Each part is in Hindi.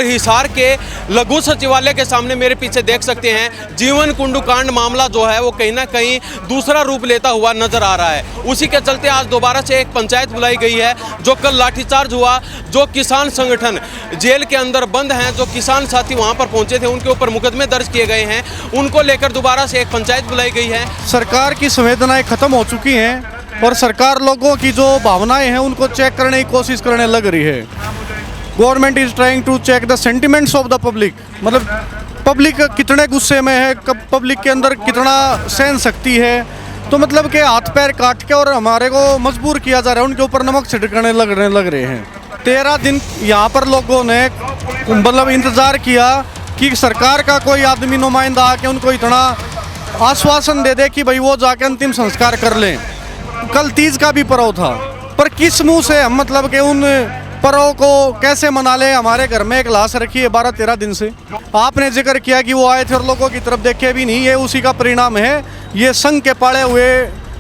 हिसार के लघु सचिवालय के सामने मेरे पीछे देख सकते हैं जीवन कुंडू कांड मामला जो है वो कहीं ना कहीं दूसरा रूप लेता हुआ नजर आ रहा है। उसी के चलते आज दोबारा से एक पंचायत बुलाई गई है। जो कल लाठीचार्ज हुआ, जो किसान संगठन जेल के अंदर बंद हैं, जो किसान साथी वहां पर पहुंचे थे, उनके ऊपर मुकदमे दर्ज किए गए हैं। उनको लेकर दोबारा से एक पंचायत बुलाई गई है। सरकार की संवेदनाएं खत्म हो चुकी हैं और सरकार लोगों की जो भावनाएं हैं उनको चेक करने की कोशिश करने लग रही है। Government is trying to check the sentiments of the public, मतलब पब्लिक कितने गुस्से में है, पब्लिक के अंदर कितना सहन शक्ति है। तो मतलब के हाथ पैर काट के और हमारे को मजबूर किया जा रहा है, उनके ऊपर नमक छिड़कने लग रहे हैं। 13 दिन यहाँ पर लोगों ने मतलब इंतज़ार किया कि सरकार का कोई आदमी नुमाइंदा आके उनको इतना आश्वासन दे दे कि भाई वो जाके अंतिम संस्कार कर लें। कल तीज का भी पर्व था, पर किस मुंह से हम मतलब के उन पर्व को कैसे मना ले। हमारे घर में एक लाश रखी है 12-13 दिन से। आपने जिक्र किया कि वो आए थे और लोगों की तरफ देखे भी नहीं, ये उसी का परिणाम है। ये संघ के पाले हुए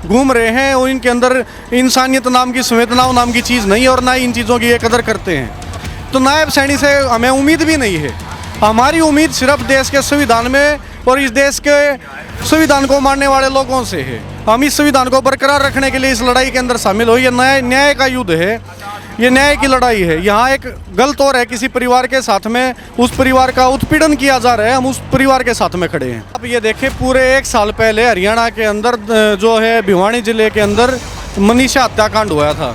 घूम रहे हैं और इनके अंदर इंसानियत नाम की, संवेदनाओं नाम की चीज़ नहीं, और ना इन चीज़ों की ये कदर करते हैं। तो नायब सैनी से हमें उम्मीद भी नहीं है। हमारी उम्मीद सिर्फ देश के संविधान में और इस देश के संविधान को मानने वाले लोगों से है। हम इस संविधान को बरकरार रखने के लिए इस लड़ाई के अंदर शामिल हो। ये न्याय का युद्ध है, ये न्याय की लड़ाई है। यहाँ एक गलत और है, किसी परिवार के साथ में उस परिवार का उत्पीड़न किया जा रहा है, हम उस परिवार के साथ में खड़े हैं। अब ये देखें, पूरे 1 साल पहले हरियाणा के अंदर जो है भिवानी जिले के अंदर मनीषा हत्याकांड हुआ था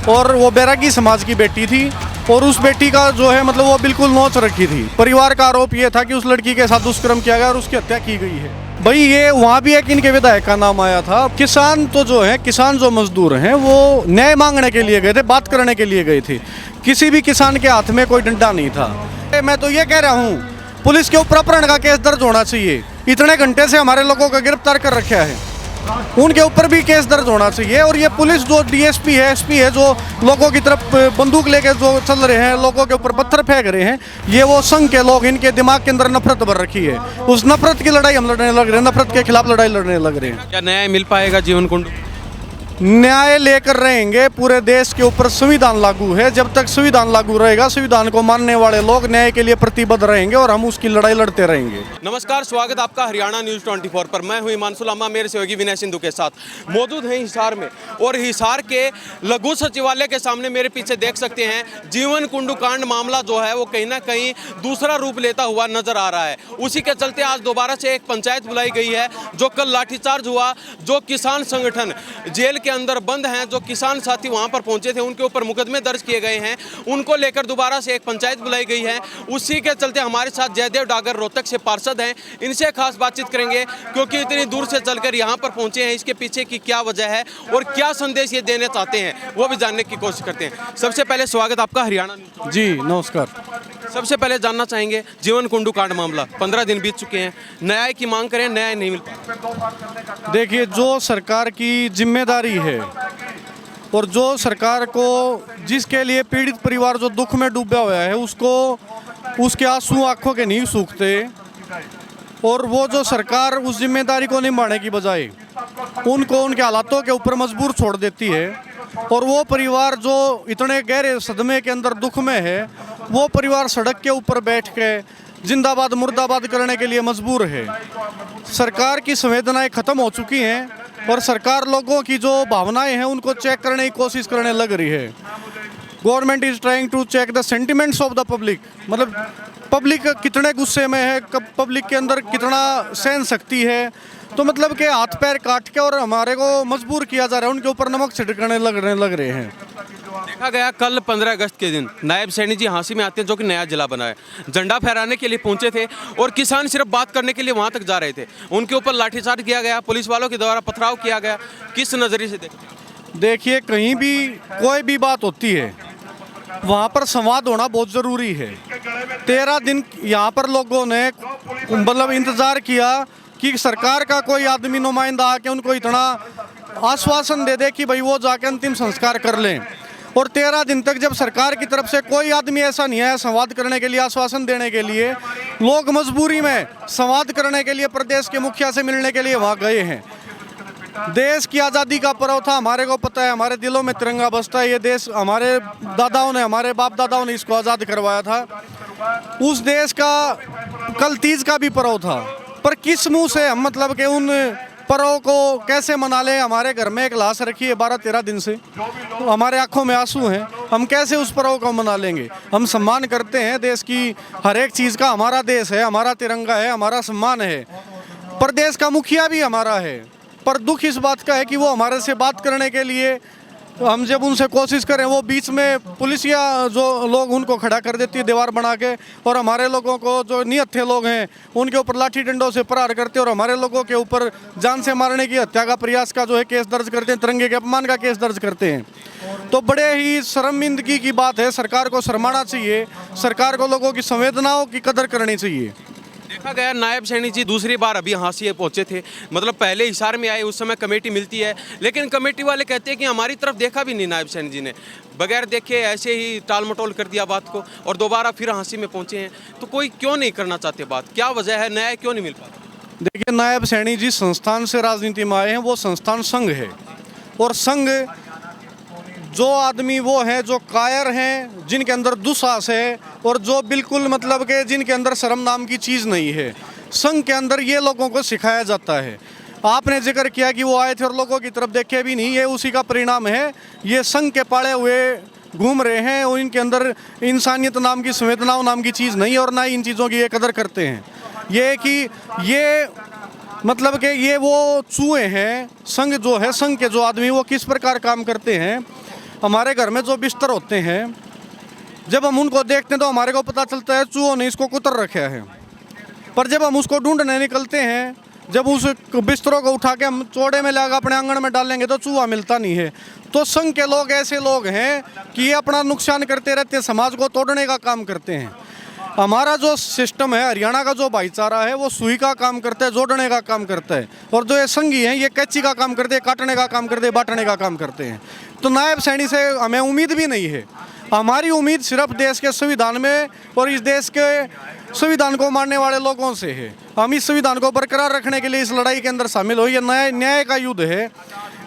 और वो बैरागी समाज की बेटी थी और उस बेटी का जो है मतलब वो बिल्कुल नोच रखी थी। परिवार का आरोप ये था कि उस लड़की के साथ दुष्कर्म किया गया और उसकी हत्या की गई है। भाई ये वहाँ भी एक इनके विधायक का नाम आया था। किसान तो जो है, किसान जो मजदूर हैं वो न्याय मांगने के लिए गए थे, बात करने के लिए गए थे। किसी भी किसान के हाथ में कोई डंडा नहीं था। मैं तो ये कह रहा हूँ पुलिस के ऊपर अपहरण का केस दर्ज होना चाहिए। इतने घंटे से हमारे लोगों को गिरफ्तार कर रखा है, उनके ऊपर भी केस दर्ज होना चाहिए। और ये पुलिस जो डीएसपी है, एसपी है, जो लोगों की तरफ बंदूक लेके जो चल रहे हैं, लोगों के ऊपर पत्थर फेंक रहे हैं, ये वो संघ के लोग, इनके दिमाग के अंदर नफरत भर रखी है। उस नफरत की लड़ाई हम लड़ने लग रहे हैं, नफरत के खिलाफ लड़ाई लड़ने लग रहे हैं। क्या न्याय मिल पाएगा जीवन कुंडू? न्याय लेकर रहेंगे। पूरे देश के ऊपर संविधान लागू है। जब तक संविधान लागू रहेगा, संविधान को मानने वाले लोग न्याय के लिए प्रतिबद्ध रहेंगे और हम उसकी लड़ाई लड़ते रहेंगे। नमस्कार, स्वागत आपका हरियाणा न्यूज़ 24 पर। मैं हूं हिमांशु लामा, मेरे सहयोगी विनय सिंधु के साथ मौजूद हैं हिसार में। और हिसार के लघु सचिवालय के सामने मेरे पीछे देख सकते हैं जीवन कुंडू कांड मामला जो है वो कहीं ना कहीं दूसरा रूप लेता हुआ नजर आ रहा है। उसी के चलते आज दोबारा से एक पंचायत बुलाई गई है। जो कल लाठीचार्ज हुआ, जो किसान संगठन जेल के अंदर बंद हैं, जो किसान साथी वहां पर पहुंचे थे, उनके ऊपर मुकदमे दर्ज किए गए हैं। उनको लेकर दोबारा से एक पंचायत बुलाई गई है। उसी के चलते हमारे साथ जयदेव डागर रोहतक से पार्षद हैं, इनसे खास बातचीत करेंगे क्योंकि इतनी दूर से चलकर यहाँ पर पहुंचे हैं। इसके पीछे की क्या वजह है और क्या संदेश ये देना चाहते हैं वो भी जानने की कोशिश करते हैं। सबसे पहले स्वागत आपका हरियाणा न्यूज़। जी नमस्कार। सबसे पहले जानना चाहेंगे जीवन कुंडू कांड मामला, 15 दिन बीत चुके हैं, न्याय की मांग करें, न्याय नहीं मिल पाता। देखिए, जो सरकार की जिम्मेदारी है और जो सरकार को, जिसके लिए पीड़ित परिवार जो दुख में डूबा हुआ है, उसको उसके आंसू आंखों के नहीं सूखते। और वो जो सरकार उस जिम्मेदारी को निभाने की बजाय उनको उनके हालातों के ऊपर मजबूर छोड़ देती है। और वो परिवार जो इतने गहरे सदमे के अंदर दुख में है, वो परिवार सड़क के ऊपर बैठ के जिंदाबाद मुर्दाबाद करने के लिए मजबूर है। सरकार की संवेदनाएं खत्म हो चुकी हैं और सरकार लोगों की जो भावनाएं हैं उनको चेक करने की कोशिश करने लग रही है। Government is trying to check the sentiments of the public, मतलब पब्लिक कितने गुस्से में है, पब्लिक के अंदर कितना सहन शक्ति है। तो मतलब के हाथ पैर काट के और हमारे को मजबूर किया जा रहा है, उनके ऊपर नमक छिड़कने लग रहे हैं। देखा गया कल 15 अगस्त के दिन नायब सैनी जी हाँसी में आते हैं, जो कि नया जिला बना है, झंडा फहराने के लिए पहुंचे थे और किसान सिर्फ बात करने के लिए वहां तक जा रहे थे। उनके ऊपर लाठीचार्ज किया गया, पुलिस वालों के द्वारा पथराव किया गया। किस नज़रिए से देखिए, कहीं भी कोई भी बात होती है वहाँ पर संवाद होना बहुत ज़रूरी है। 13 दिन यहाँ पर लोगों ने मतलब इंतज़ार किया कि सरकार का कोई आदमी नुमाइंदा आके उनको इतना आश्वासन दे दे कि भाई वो जाके अंतिम संस्कार कर लें। और 13 दिन तक जब सरकार की तरफ से कोई आदमी ऐसा नहीं आया संवाद करने के लिए, आश्वासन देने के लिए, लोग मजबूरी में संवाद करने के लिए प्रदेश के मुखिया से मिलने के लिए वहाँ गए हैं। देश की आज़ादी का पर्व था, हमारे को पता है, हमारे दिलों में तिरंगा बसता है। ये देश हमारे दादाओं ने, हमारे बाप दादाओं ने इसको आज़ाद करवाया था। उस देश का कल तीज का भी पर्व था, पर किस मुंह से हम मतलब कि उन पर्व को कैसे मना ले। हमारे घर में एक लाश रखी है 12-13 दिन से, तो हमारे आंखों में आंसू हैं, हम कैसे उस पर्व को मना लेंगे। हम सम्मान करते हैं देश की हर एक चीज़ का, हमारा देश है, हमारा तिरंगा है, हमारा सम्मान है, पर देश का मुखिया भी हमारा है। पर दुख इस बात का है कि वो हमारे से बात करने के लिए हम जब उनसे कोशिश करें, वो बीच में पुलिस या जो लोग उनको खड़ा कर देती है दीवार बना के, और हमारे लोगों को जो निहत्थे लोग हैं उनके ऊपर लाठी डंडों से प्रहार करते हैं और हमारे लोगों के ऊपर जान से मारने की हत्या का प्रयास का जो है केस दर्ज करते हैं, तिरंगे के अपमान का केस दर्ज करते हैं। तो बड़े ही शर्मिंदगी की बात है, सरकार को शर्माना चाहिए, सरकार को लोगों की संवेदनाओं की कदर करनी चाहिए। देखा गया नायब सैनी जी दूसरी बार अभी हाशिए पहुंचे थे, मतलब पहले हिसार में आए उस समय कमेटी मिलती है, लेकिन कमेटी वाले कहते हैं कि हमारी तरफ देखा भी नहीं नायब सैनी जी ने, बगैर देखे ऐसे ही टाल मटोल कर दिया बात को और दोबारा फिर हांसी में पहुंचे हैं। तो कोई क्यों नहीं करना चाहते बात, क्या वजह है, न्याय क्यों नहीं मिल पाता? देखिए, नायब सैनी जी संस्थान से राजनीति में आए हैं, वो संस्थान संघ है, और संघ जो आदमी वो हैं जो कायर हैं, जिनके अंदर दुस्साहस है, और जो बिल्कुल मतलब कि जिनके अंदर शर्म नाम की चीज़ नहीं है, संघ के अंदर ये लोगों को सिखाया जाता है। आपने जिक्र किया कि वो आए थे और लोगों की तरफ देखे भी नहीं, ये उसी का परिणाम है। ये संघ के पाले हुए घूम रहे हैं और इनके अंदर इंसानियत नाम की, संवेदनाओं नाम की चीज़ नहीं, और ना ही इन चीज़ों की ये कदर करते हैं। ये कि ये मतलब कि ये वो चूहे हैं। संघ जो है, संघ के जो आदमी वो किस प्रकार काम करते हैं। हमारे घर में जो बिस्तर होते हैं, जब हम उनको देखते हैं तो हमारे को पता चलता है चूहों ने इसको कुतर रखा है, पर जब हम उसको ढूंढने निकलते हैं, जब उस बिस्तरों को उठा के हम चौड़े में लाकर अपने आंगन में डालेंगे तो चूहा मिलता नहीं है। तो संघ के लोग ऐसे लोग हैं कि ये अपना नुकसान करते रहते हैं, समाज को तोड़ने का काम करते हैं। हमारा जो सिस्टम है, हरियाणा का जो भाईचारा है, वो सुई का काम करता है, जोड़ने का काम करता है, और जो ये संघी हैं ये कैंची का काम करते हैं, काटने का काम करते हैं, बांटने का काम करते हैं। तो नायब सैनी से हमें उम्मीद भी नहीं है। हमारी उम्मीद सिर्फ देश के संविधान में और इस देश के संविधान को मानने वाले लोगों से है। हम इस संविधान को बरकरार रखने के लिए इस लड़ाई के अंदर शामिल हो। ये न्याय का युद्ध है,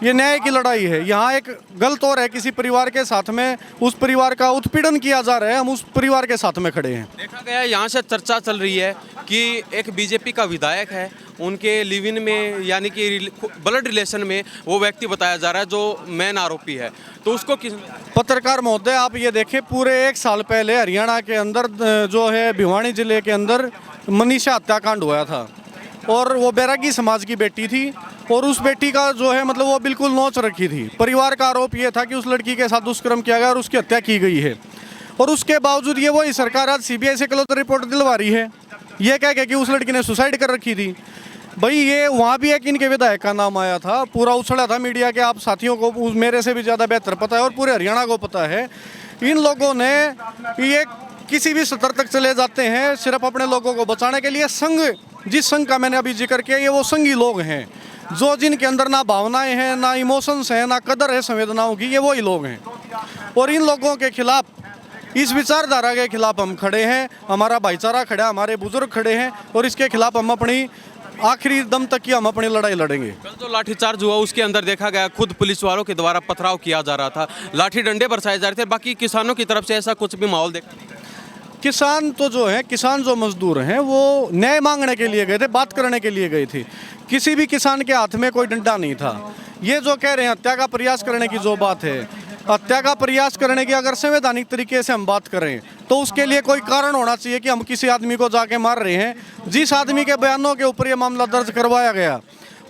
ये न्याय की लड़ाई है। यहाँ एक गलत और है, किसी परिवार के साथ में उस परिवार का उत्पीड़न किया जा रहा है, हम उस परिवार के साथ में खड़े हैं। देखा गया यहाँ से चर्चा चल रही है कि एक बीजेपी का विधायक है, उनके लिव इन में यानी कि ब्लड रिलेशन में वो व्यक्ति बताया जा रहा है जो मेन आरोपी है, तो उसको किस पत्रकार महोदय, आप ये देखें, पूरे 1 साल पहले हरियाणा के अंदर जो है भिवानी जिले के अंदर मनीषा हत्याकांड हुआ था, और वो बैरागी समाज की बेटी थी, और उस बेटी का जो है मतलब वो बिल्कुल नोच रखी थी। परिवार का आरोप ये था कि उस लड़की के साथ दुष्कर्म किया गया और उसकी हत्या की गई है, और उसके बावजूद ये वही सरकार आज सीबीआई से क्लोजर रिपोर्ट दिलवा रही है, ये कह के कि उस लड़की ने सुसाइड कर रखी थी। भाई ये वहाँ भी एक इनके विधायक का नाम आया था, पूरा उछड़ा था मीडिया के, आप साथियों को मेरे से भी ज़्यादा बेहतर पता है और पूरे हरियाणा को पता है। इन लोगों ने ये किसी भी स्तर तक चले जाते हैं सिर्फ अपने लोगों को बचाने के लिए। संघ, जिस संघ का मैंने अभी जिक्र किया, ये वो संघी लोग हैं जो जिनके अंदर ना भावनाएं हैं, ना इमोशंस हैं, ना कदर है संवेदनाओं की, ये वही लोग हैं। और इन लोगों के खिलाफ, इस विचारधारा के खिलाफ हम खड़े हैं, हमारा भाईचारा खड़ा है, हमारे बुजुर्ग खड़े हैं, और इसके खिलाफ हम अपनी आखिरी दम तक की हम अपनी लड़ाई लड़ेंगे। कल जो लाठीचार्ज हुआ उसके अंदर देखा गया खुद पुलिस वालों के द्वारा पथराव किया जा रहा था, लाठी डंडे बरसाए जा रहे थे, बाकी किसानों की तरफ से ऐसा कुछ भी माहौल देखा नहीं। किसान तो जो है, किसान जो मजदूर हैं वो न्याय मांगने के लिए गए थे, बात करने के लिए गए थे। किसी भी किसान के हाथ में कोई डंडा नहीं था। ये जो कह रहे हैं हत्या का प्रयास करने की जो बात है, हत्या का प्रयास करने की अगर संवैधानिक तरीके से हम बात करें तो उसके लिए कोई कारण होना चाहिए कि हम किसी आदमी को जाके मार रहे हैं। जिस आदमी के बयानों के ऊपर ये मामला दर्ज करवाया गया,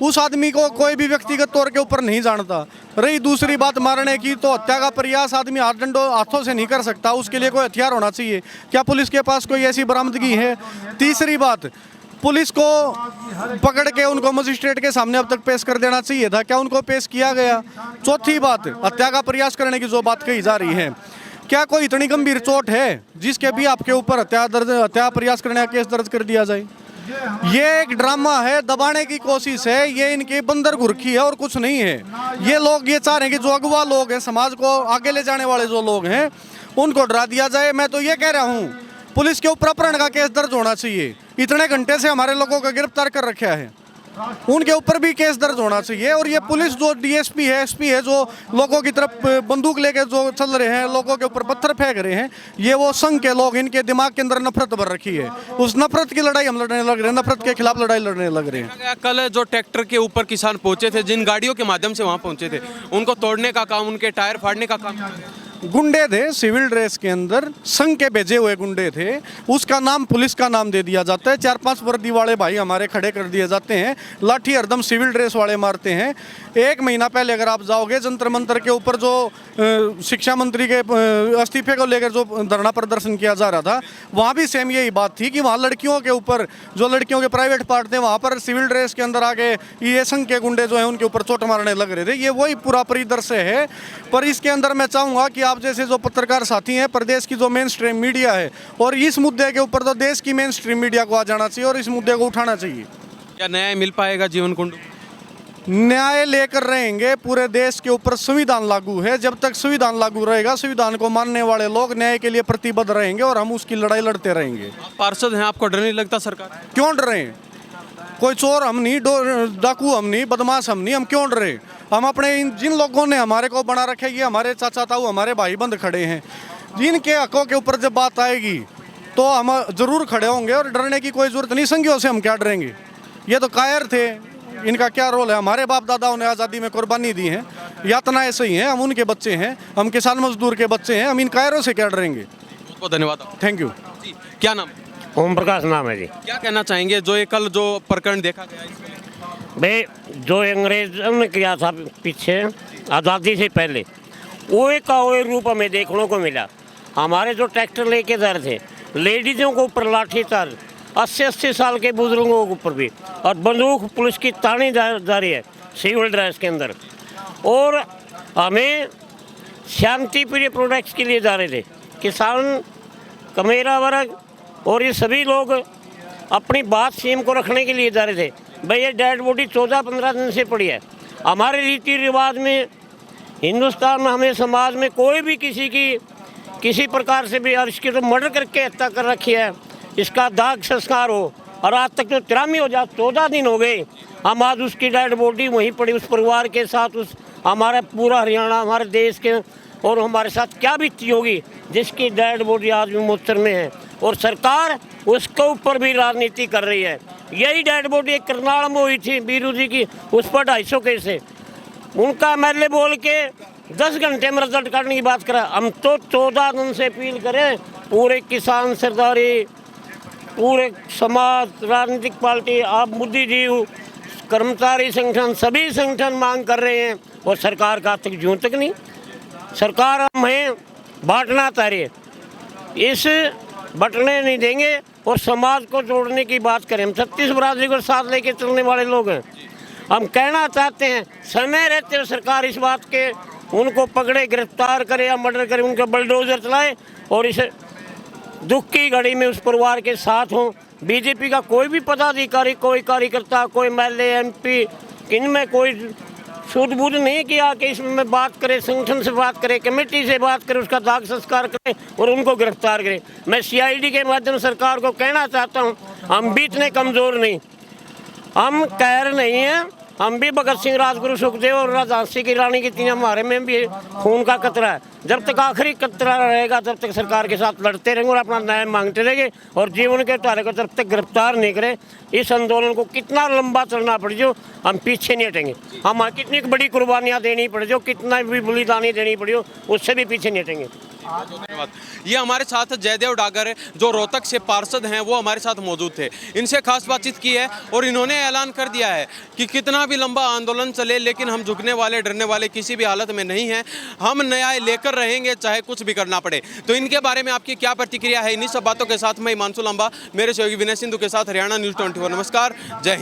उस आदमी को कोई भी व्यक्तिगत तौर के ऊपर नहीं जानता। रही दूसरी बात मारने की, तो हत्या का प्रयास आदमी हाथों से नहीं कर सकता, उसके लिए कोई हथियार होना चाहिए। क्या पुलिस के पास कोई ऐसी बरामदगी है? तीसरी बात, पुलिस को पकड़ के उनको मजिस्ट्रेट के सामने अब तक पेश कर देना चाहिए था, क्या उनको पेश किया गया? चौथी बात, हत्या का प्रयास करने की जो बात कही जा रही है, क्या कोई इतनी गंभीर चोट है जिसके भी आपके ऊपर हत्या प्रयास करने का केस दर्ज कर दिया जाए? ये एक ड्रामा है, दबाने की कोशिश है, ये इनकी बंदर घुरखी है और कुछ नहीं है। ये लोग ये चाह रहे हैं कि जो अगवा लोग हैं, समाज को आगे ले जाने वाले जो लोग हैं, उनको डरा दिया जाए। मैं तो ये कह रहा हूँ, पुलिस के ऊपर अपहरण का केस दर्ज होना चाहिए। इतने घंटे से हमारे लोगों को गिरफ्तार कर रखा है, उनके ऊपर भी केस दर्ज होना चाहिए। और ये पुलिस जो डीएसपी है, एसपी है, जो लोगों की तरफ बंदूक लेके जो चल रहे हैं, लोगों के ऊपर पत्थर फेंक रहे हैं, ये वो संघ के लोग, इनके दिमाग के अंदर नफरत भर रखी है। उस नफरत की लड़ाई हम लड़ने लग रहे हैं, नफरत के खिलाफ लड़ाई लड़ने लग रहे हैं। कल जो ट्रैक्टर के ऊपर किसान पहुंचे थे, जिन गाड़ियों के माध्यम से वहां पहुंचे थे, उनको तोड़ने का काम, उनके टायर फाड़ने का काम, गुंडे थे सिविल ड्रेस के अंदर, संघ के भेजे हुए गुंडे थे, उसका नाम पुलिस का नाम दे दिया जाता है। 4-5 वर्दी वाले भाई हमारे खड़े कर दिए जाते हैं, लाठी हरदम सिविल ड्रेस वाले मारते हैं। 1 महीना पहले अगर आप जाओगे जंतर मंतर के ऊपर, जो शिक्षा मंत्री के इस्तीफे को लेकर जो धरना प्रदर्शन किया जा रहा था, वहाँ भी सेम यही बात थी कि वहाँ लड़कियों के ऊपर, जो लड़कियों के प्राइवेट पार्ट थे, वहाँ पर सिविल ड्रेस के अंदर आके ये संघ के गुंडे जो हैं उनके ऊपर चोट मारने लग रहे थे। ये वही पूरा परिदृश्य है। पर इसके अंदर मैं चाहूँगा कि आप जैसे जो पत्रकार साथी हैं, प्रदेश की जो मेन स्ट्रीम मीडिया है, और इस मुद्दे के ऊपर तो देश की मेन स्ट्रीम मीडिया को आ जाना चाहिए और इस मुद्दे को उठाना चाहिए। क्या न्याय मिल पाएगा जीवन कुंडू? न्याय लेकर रहेंगे। पूरे देश के ऊपर संविधान लागू है, जब तक संविधान लागू रहेगा, संविधान को मानने वाले लोग न्याय के लिए प्रतिबद्ध रहेंगे और हम उसकी लड़ाई लड़ते रहेंगे। आप पार्षद हैं, आपको डर नहीं लगता सरकार? क्यों डर रहे हैं? कोई चोर हम नहीं, डाकू हम नहीं, बदमाश हम नहीं, हम क्यों डर रहे? हम अपने जिन लोगों ने हमारे को बना रखे, ये हमारे चाचा ताऊ, हमारे भाई बंद खड़े हैं, जिनके हकों के ऊपर जब बात आएगी तो हम जरूर खड़े होंगे और डरने की कोई जरूरत नहीं। संघियों से हम क्या डरेंगे? ये तो कायर थे, इनका क्या रोल है? हमारे बाप दादाओं ने आज़ादी में कुर्बानी दी है, यातना ऐसे ही है, हम उनके बच्चे हैं, हम किसान मजदूर के बच्चे हैं, हम इन कायरों से क्या डरेंगे? बहुत बहुत धन्यवाद। Thank you. जी, क्या नाम? ओम प्रकाश नाम है जी। क्या कहना चाहेंगे जो ये कल जो प्रकरण देखा गया इसमें? भाई जो अंग्रेजों ने किया था पीछे आज़ादी से पहले, वो का वो रूप हमें देखने को मिला। हमारे जो ट्रैक्टर लेके जा रहे थे, लेडीज़ों को ऊपर लाठी चार्ज, 80-80 साल के बुजुर्गों के ऊपर भी, और बंदूक पुलिस की तानी जा रही है सिविल ड्रेस के अंदर। और हमें शांति प्रिय प्रोडक्ट्स के लिए जा रहे थे, किसान, कमेरा वर्ग और ये सभी लोग अपनी बात सीम को रखने के लिए जा रहे थे। भाई ये डेड बॉडी 14-15 दिन से पड़ी है। हमारे रीति रिवाज में, हिंदुस्तान में, हमें समाज में कोई भी किसी प्रकार से भी, और इसकी तो मर्डर करके हत्या कर रखी है, इसका दाग संस्कार हो, और आज तक तो 13 हो जा 14 दिन हो गए, हम आज उसकी डेड बॉडी वहीं पड़ी उस परिवार के साथ। उस हमारा पूरा हरियाणा, हमारे देश के और हमारे साथ क्या बीती होगी जिसकी डेड बॉडी आज भी मोर्चर में है, और सरकार उसके ऊपर भी राजनीति कर रही है। यही डेड बॉडी एक करनाल में हुई थी बीरू जी की, उस पर 250 केस है। उनका एमएलए बोल के 10 घंटे में रिजल्ट काटने की बात करा। हम तो 14 दिन से अपील करें, पूरे किसान सरदारी, पूरे समाज, राजनीतिक पार्टी, आप बुद्धिजीवी, कर्मचारी संगठन, सभी संगठन मांग कर रहे हैं, और सरकार का तक जूं तक नहीं। सरकार हमें बांटना चाह रही है, इस बंटने नहीं देंगे और समाज को जोड़ने की बात करें। हम 36 बरादरी को साथ लेके चलने वाले लोग हैं। हम कहना चाहते हैं, समय रहते हुए सरकार इस बात के उनको पकड़े, गिरफ्तार करे या मर्डर करे, उनका बुलडोजर चलाए और इस दुख की घड़ी में उस परिवार के साथ हों। बीजेपी का कोई भी पदाधिकारी, कोई कार्यकर्ता, कोई एमएलए, एमपी, इनमें कोई सूझबूझ नहीं किया कि इसमें बात करे, संगठन से बात करे, कमेटी से बात करे, उसका दाग संस्कार करें और उनको गिरफ्तार करें। मैं सीआईडी के माध्यम से सरकार को कहना चाहता हूं, हम भी इतने कमज़ोर नहीं, हम कहर नहीं हैं, हम भी भगत सिंह, राजगुरु, सुखदेव और झांसी की रानी की तीन, हमारे में भी खून का कतरा है। जब तक आखिरी कतरा रहेगा तब तक सरकार के साथ लड़ते रहेंगे और अपना न्याय मांगते रहेंगे, और जीवन के तारे को जब तक गिरफ्तार नहीं करें, इस आंदोलन को कितना लंबा चलना पड़ जो, हम पीछे नहीं हटेंगे। हम कितनी बड़ी कुर्बानियाँ देनी पड़ जो, कितना भी बलिदानी देनी पड़ी हो, उससे भी पीछे नहीं हटेंगे। धन्यवाद। ये हमारे साथ जयदेव डागर है, जो रोहतक से पार्षद हैं, वो हमारे साथ मौजूद थे। इनसे खास बातचीत की है और इन्होंने ऐलान कर दिया है कि कितना भी लंबा आंदोलन चले, लेकिन हम झुकने वाले, डरने वाले किसी भी हालत में नहीं हैं। हम न्याय लेकर रहेंगे, चाहे कुछ भी करना पड़े। तो इनके बारे में आपकी क्या प्रतिक्रिया है? इन्हीं सब बातों के साथ मैं हिमांशु लांबा, मेरे सहयोगी विनय सिंधु के साथ हरियाणा न्यूज़ 24। नमस्कार, जय हिंद।